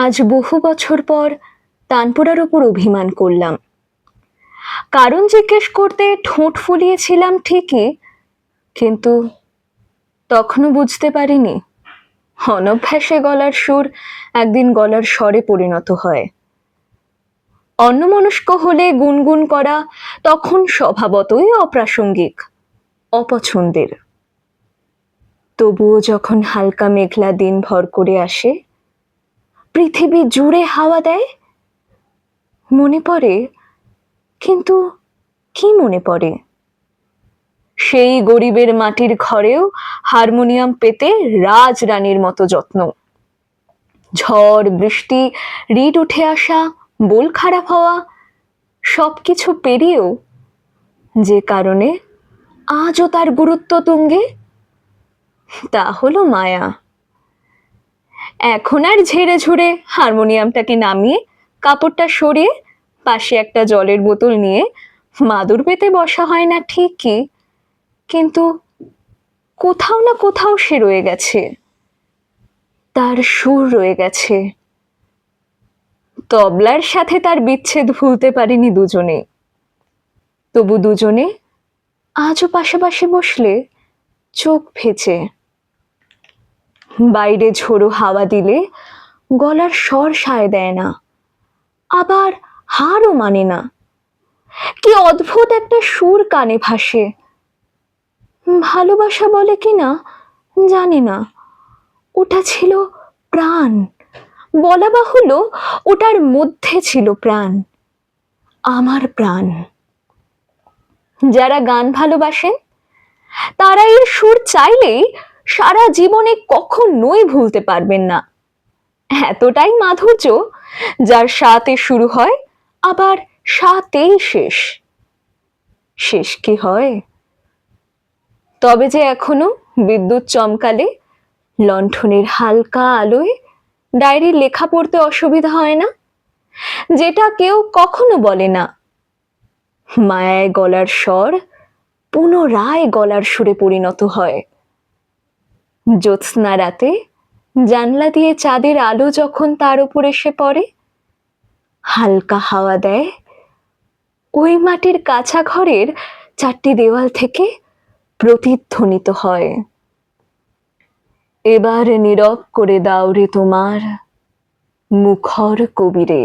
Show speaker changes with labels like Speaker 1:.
Speaker 1: আজ বহু বছর পর তানপুরার ওপর অভিমান করলাম। কারণ জিজ্ঞেস করতে ঠোঁট ফুলিয়েছিলাম ঠিকই, কিন্তু তখনও বুঝতে পারিনি অনভ্যাসে গলার সুর একদিন গলার স্বরে পরিণত হয়। অন্যমনস্ক হলে গুনগুন করা তখন স্বভাবতই অপ্রাসঙ্গিক, অপছন্দের। তবুও যখন হালকা মেঘলা দিন ভর করে আসে, পৃথিবী জুড়ে হাওয়া দেয়, মনে পড়ে, কিন্তু কি মনে পড়ে? সেই গরিবের মাটির ঘরেও হারমোনিয়াম পেতে রাজরানীর মতো যত্ন। ঝড় বৃষ্টি, রিড উঠে আসা, বোল খারাপ হওয়া, সবকিছু পেরিয়েও যে কারণে আজও তার গুরুত্ব তুঙ্গে, তা হলো মায়া। এখন আর ঝেড়ে ঝুড়ে হারমোনিয়ামটাকে নামিয়ে কাপড়টা সরিয়ে পাশে একটা জলের বোতল নিয়ে মাদুর পেতে বসা হয় না ঠিকই, কিন্তু কোথাও না কোথাও সে রয়ে গেছে, তার সুর রয়ে গেছে। তবলার সাথে তার বিচ্ছেদ ভুলতে পারিনি দুজনে, তবু দুজনে আজও পাশাপাশি বসলে চোখ ভেজে। বাইরে ঝোড়ো হাওয়া দিলে গলার স্বর সায় দেয় না, আবার হারও মানে না। কি অদ্ভুত একটা সুর কানে ভাসে, ভালোবাসা বলে কিনা জানি না। ওটা ছিল প্রাণ, বলা বাহুল্য ওটার মধ্যে ছিল প্রাণ, আমার প্রাণ। যারা গান ভালোবাসেন তারা এর সুর চাইলেই সারা জীবনে কখনোই ভুলতে পারবেন না। এতটাই মাধুর্য, যার সাথে শুরু হয় আবার সাথেই শেষ। শেষ কি হয়? তবে যে এখনো বিদ্যুৎ চমকালে লণ্ঠনের হালকা আলোয় ডায়েরির লেখা পড়তে অসুবিধা হয় না, যেটা কেউ কখনো বলে না। মায়ায় গলার স্বর পুনরায় গলার সুরে পরিণত হয়। জ্যোৎস্না রাতে জানলা দিয়ে চাঁদের আলো যখন তার উপর এসে পড়ে, হালকা হাওয়া দেয়, ওই মাটির কাঁচা ঘরের 4টি দেওয়াল থেকে প্রতিধ্বনিত হয়, এবার নীরব করে দাও রে তোমার মুখর কবিরে।